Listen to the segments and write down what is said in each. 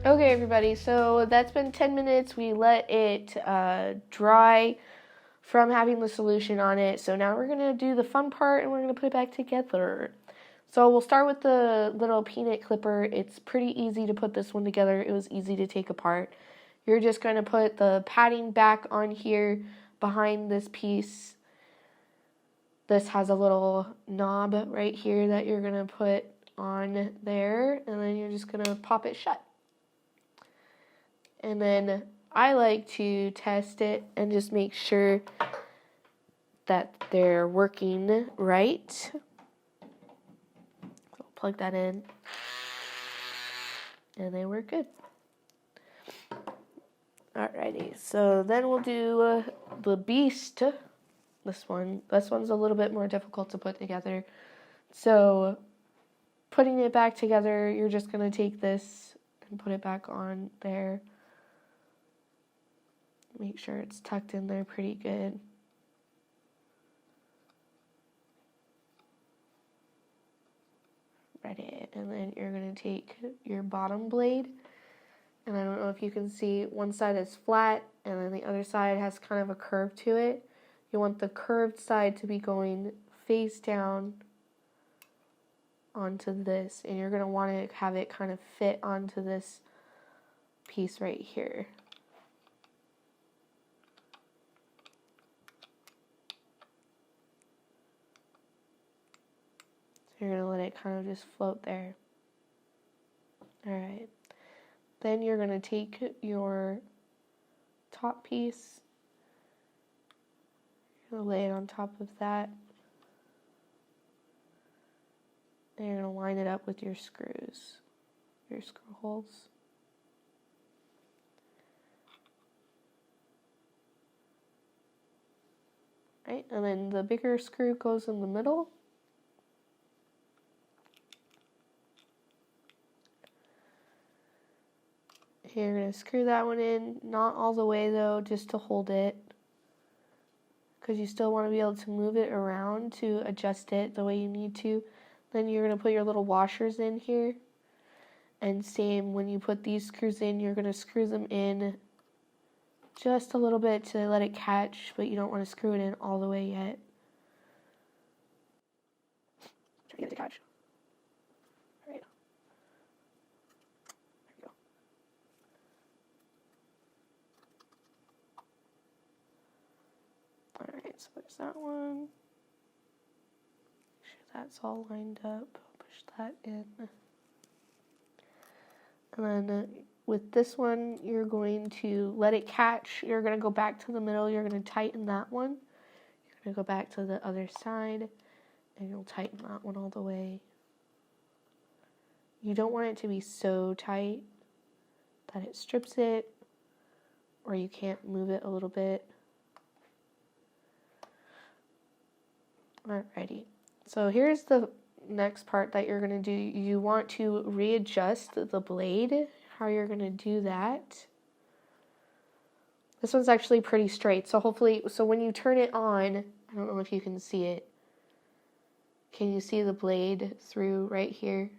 Okay, everybody, so that's been 10 minutes. We let it dry from having the solution on it. So now we're going to do the fun part, and we're going to put it back together. So we'll start with the little peanut clipper. It's pretty easy to put this one together. It was easy to take apart. You're just going to put the padding back on here behind this piece. This has a little knob right here that you're going to put on there, and then you're just going to pop it shut. And then I like to test it and just make sure that they're working right. So plug that in, and they work good. Alrighty, so then we'll do the beast. This one's a little bit more difficult to put together. So putting it back together, you're just going to take this and put it back on there. Make sure it's tucked in there pretty good. Ready, and then you're going to take your bottom blade, and I don't know if you can see, one side is flat, and then the other side has kind of a curve to it. You want the curved side to be going face down onto this, and you're going to want to have it kind of fit onto this piece right here. So you're going to let it kind of just float there. Alright. Then you're going to take your top piece, you're going to lay it on top of that, and you're going to line it up with your screws, your screw holes. Right, and then the bigger screw goes in the middle. You're going to screw that one in, not all the way though, just to hold it, because you still want to be able to move it around to adjust it the way you need to. Then you're going to put your little washers in here, and same, when you put these screws in, you're going to screw them in just a little bit to let it catch, but you don't want to screw it in all the way yet. Try to get it to catch. Alright. There we go. Alright, so there's that one. Make sure that's all lined up. Push that in. And then with this one, you're going to let it catch. You're going to go back to the middle. You're going to tighten that one. You're going to go back to the other side, and you'll tighten that one all the way. You don't want it to be so tight that it strips it, or you can't move it a little bit. Alrighty. So here's the next part that you're going to do. You want to readjust the blade. How you're going to do that. This one's actually pretty straight. So when you turn it on, I don't know if you can see it. Can you see the blade through right here?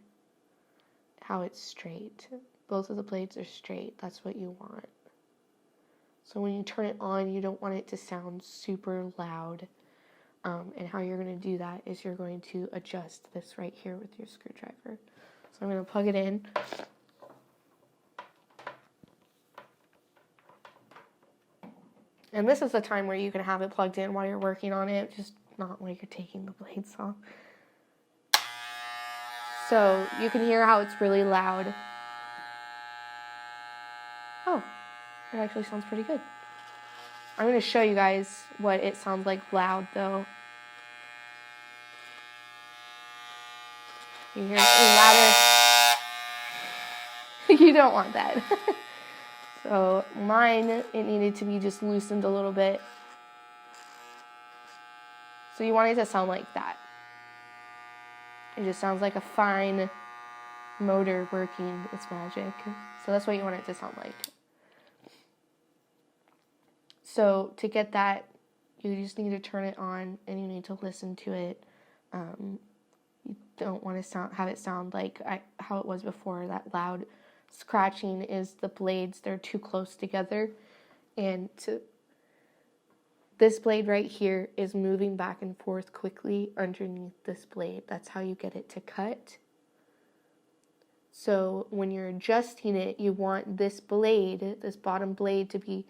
How it's straight. Both of the blades are straight. That's what you want. So when you turn it on, you don't want it to sound super loud. And how you're going to do that is you're going to adjust this right here with your screwdriver. So I'm going to plug it in. And this is the time where you can have it plugged in while you're working on it, just not while you're taking the blades off. So you can hear how it's really loud. Oh, it actually sounds pretty good. I'm going to show you guys what it sounds like loud though. You hear it louder. You don't want that. So mine, it needed to be just loosened a little bit. So you want it to sound like that. It just sounds like a fine motor working its magic. So that's what you want it to sound like. So to get that, you just need to turn it on and you need to listen to it. You don't want to have it sound like how it was before, that loud scratching is the blades, they're too close together. And this blade right here is moving back and forth quickly underneath this blade. That's how you get it to cut. So when you're adjusting it, you want this blade, this bottom blade, to be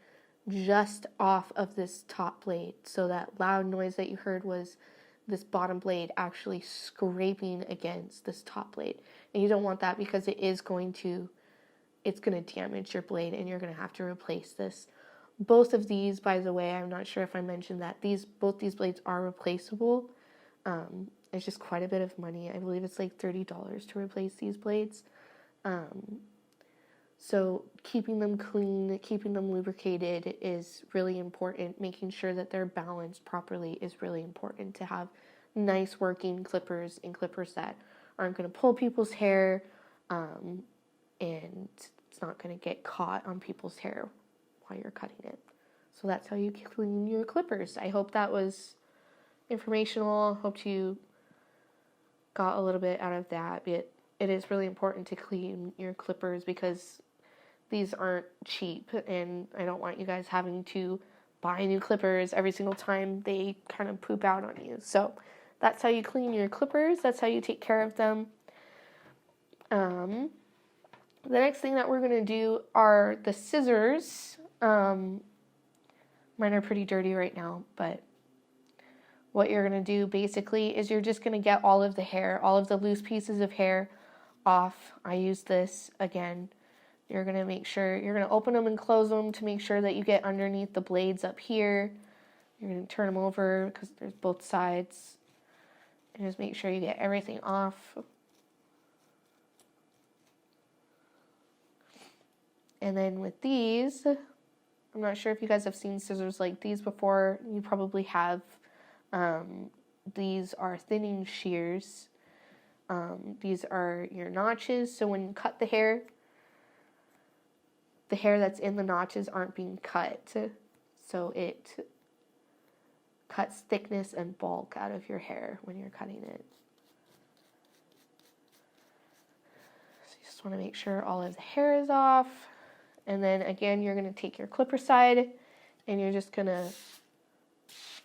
just off of this top blade. So that loud noise that you heard was this bottom blade actually scraping against this top blade. And you don't want that because it's going to damage your blade and you're going to have to replace this. Both of these, by the way, I'm not sure if I mentioned that, both these blades are replaceable. It's just quite a bit of money. I believe it's like $30 to replace these blades. So keeping them clean, keeping them lubricated is really important. Making sure that they're balanced properly is really important, to have nice working clippers and clippers that aren't going to pull people's hair, and it's not going to get caught on people's hair while you're cutting it. So that's how you clean your clippers. I hope that was informational. Hope you got a little bit out of that. It is really important to clean your clippers because these aren't cheap, and I don't want you guys having to buy new clippers every single time they kind of poop out on you. So that's how you clean your clippers. That's how you take care of them. The next thing that we're going to do are the scissors. Mine are pretty dirty right now, but what you're going to do basically is you're just going to get all of the hair, all of the loose pieces of hair off. I use this again. You're going to make sure, you're going to open them and close them to make sure that you get underneath the blades up here. You're going to turn them over because there's both sides. And just make sure you get everything off. And then with these, I'm not sure if you guys have seen scissors like these before. You probably have. These are thinning shears. These are your notches. So when you cut the hair that's in the notches aren't being cut. So it cuts thickness and bulk out of your hair when you're cutting it. So you just want to make sure all of the hair is off. And then again, you're going to take your clipper side and you're just going to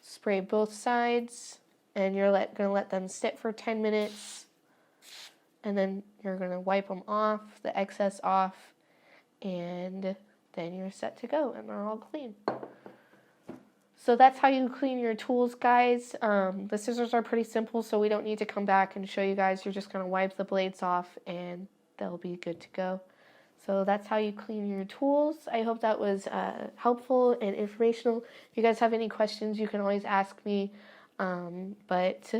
spray both sides, and you're going to let them sit for 10 minutes. And then you're going to wipe them off, the excess off, and then you're set to go, and they're all clean. So that's how you clean your tools, guys. The scissors are pretty simple, so we don't need to come back and show you guys. You're just going to wipe the blades off, and they'll be good to go. So that's how you clean your tools. I hope that was helpful and informational. If you guys have any questions, you can always ask me. But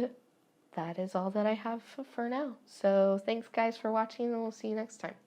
that is all that I have for now. So thanks, guys, for watching, and we'll see you next time.